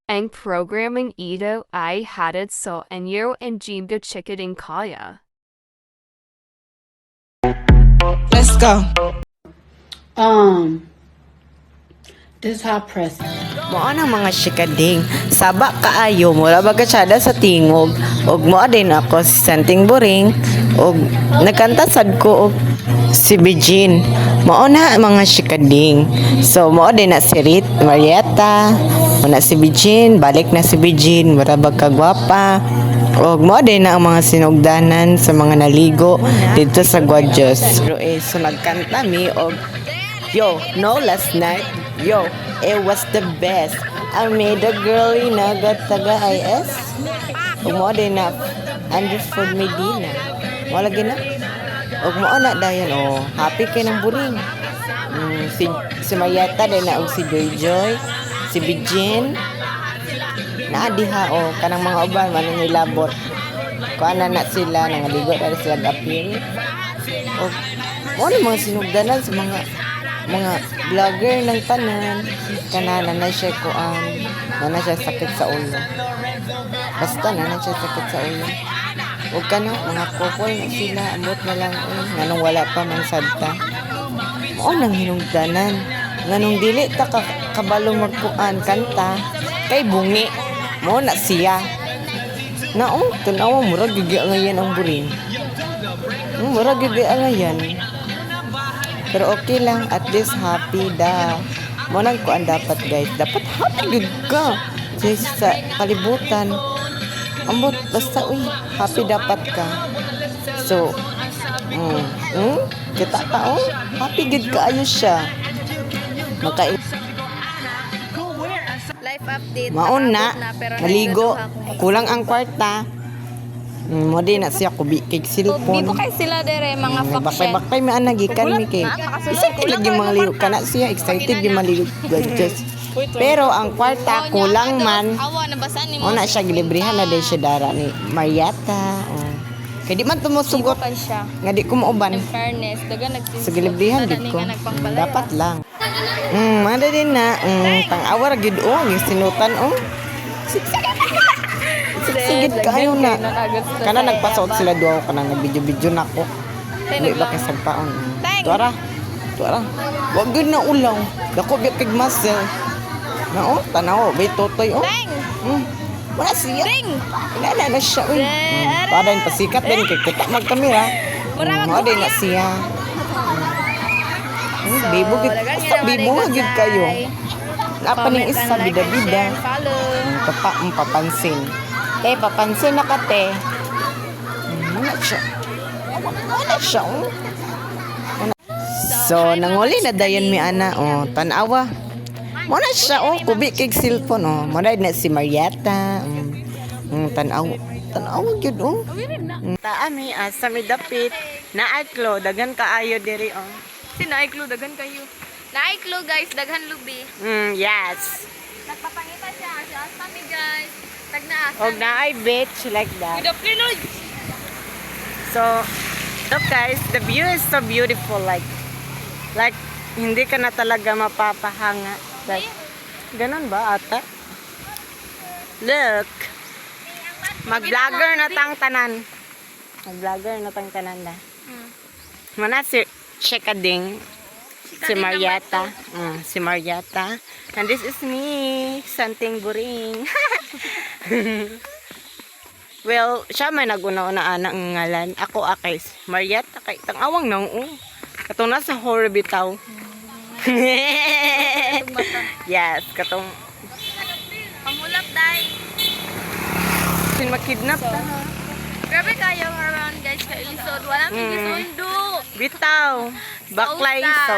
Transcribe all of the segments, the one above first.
Ang programming ito ay hatid sa inyo and Jimdo Chikading Kaya. Let's go. This hot press. Mo ang mga shikading saba kaayo mo ra baga sada sa tingog og mo din ako si Santing Boring og nagkanta sad ko og si Bijin mo na mga shikading so mo din na si Rit Marietta mo na si Bijin balik na si Bijin mura ka gwapa og mo din na ang mga sinugdanan sa mga naligo dito sa Guadjos pero so nagkanta mi og yo no last night yo it was the best. I made a girl in a taga IS. Ug mo din na Anderford Medina. Wala gina. Ug mo na dayon happy kay nang buring. Si Mayata din na og si Joy Joy, si Bijin. Na diha kanang mga uban man nilabot. Kuana na sila nangaligo dali sila gapil. Og mo ni mga sinugdanan sa mga vlogger ng tanan kanana na siya na siya sakit sa ulo basta na siya sakit sa ulo huwag ka na mga couple na sila amot na lang nganong wala pa man sadta mo nang hinungdanan nganong dili ta kabalo magkuan kanta kay bungi mo na siya na tanawa murag gigi ngayon ang burin murag gigi ngayon. Pero okay lang, at least happy da. Mo nang kuan dapat guys. Dapat happy gud ka. Sa kalibutan. Ambot basta happy dapat ka. So, kita tao, happy gud ka ayo siya. Life update. Maon na, naligo, kulang ang kwarta. Mo din na siya kubi kay cellphone. Bibo kay sila dere mga faction. Bakay may anagikan mi kay. Excited lagi maliw kana siya excited di maliw just. Pero ang kwarta kulang man. Awa na basan ni mo. Ona siya gilibrihan na din siya dara ni Marietta. Kay di man tumusugot nga di ko mauban. In fairness, daga Sa gilibrihan di ko. Dapat lang. Manda din na tang-awar gid sinutan Sigit kayo na. Kana nagpasot sila duwa kana nagbidyo-bidyo na ko. Dili ba kay sagpaon. Tuara. Wag gud na ulaw. Dako bi kay muscle. Na tanaw bay totoy Wala siya. Wala na siya para yung pasikat din kay kita magkamera. Mo din na siya. Bibo gid. Basta bibo gid kayo. Apa ning isa bida-bida. Papansin. Papansin na ka, te. Wala siya. So, nanguli na dayon mi ana, tanawa. Muna siya, kubi kay cellphone, Muna na si Marietta. Tanawa gyud, Taami, sa midapit. Naiklo, dagan kaayo diri, Si naiklo dagan kayo. Naiklo guys, daghan lubi. Yes. Nagpapangita siya kami guys. Tagnaas. Og naay beach like that. So, look guys, the view is so beautiful. Like hindi ka na talaga mapapahanga. Like, ganun ba ata? Look. Mag-vlogger na tang tanan. Mag-vlogger na tang tanan na. Mana si Chekading. Si Marietta. Si Marietta. And this is me, Santing Boring. Well, siya may naguna-una anak ng ngalan. Ako akay Marietta kay tangawang nang katong nasa horror bitaw. Yes, katong Pamulap dai. sin makidnap ta. Grabe kayo around guys sa Ilisod. Walang gisundo. Bitaw.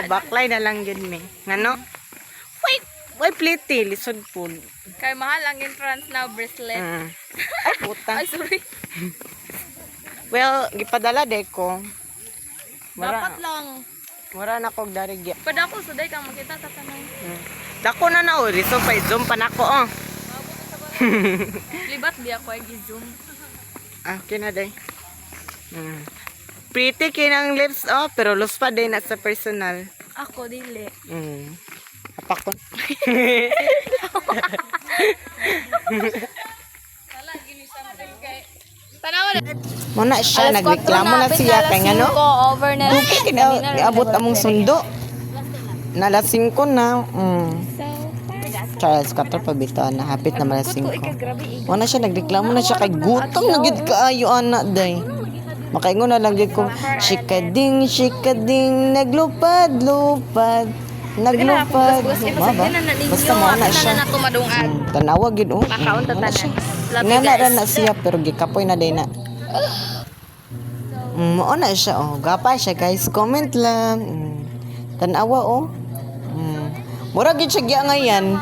Baklay na lang yun me. Ngano? Why plate lisod po. Kay mahal ang entrance na bracelet. Ay puta. Ay sorry. Well, gipadala de ko. Dapat lang. Mura na kog darigya. Pada ako suday kang makita ta tanan. Dako na uri so pa zoom pa nako Libat di ako ay gi-zoom. Kina day. Pretty kinang lips pero los pa din at sa personal. Ako dili. Apakon. Tanawa na. Muna siya, nagreklamo na siya kay nga no. Over na. Duki kinaabot among sundo. Nalasing ko na. Charles 4 pa bito na hapit na malasing ko. Muna siya, nagreklamo na siya kay gutom na gid kaayo anak day. Makaingon na lang gid ko, shikading, naglupad. Naglupad. Basta mo na siya. Tanawa gid oh. Wala siya. Nana na siya pero gikapoy na day na. Mo na siya oh. Gapa siya guys. Comment lang. Tanawa oh. Mura gid siya giya ngayon.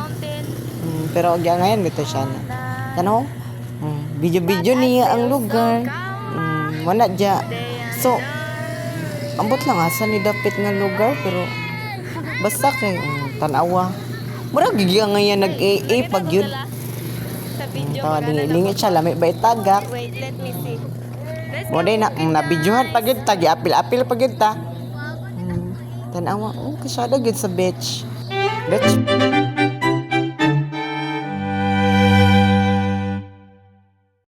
Pero giya ngayon bito siya na. Tanaw. Video niya ang lugar. Wala dya. So, ambot lang asa ni dapit nga lugar pero basta kay tanawa. Mura gigiya ngayon nag-AA pag yun. Tawa lingit siya lami ba itagak. Wait, let me see. Mo day na nabidyohan pag yun tagi apil pag yun ta. Tanawa, kasada gid sa beach. Beach.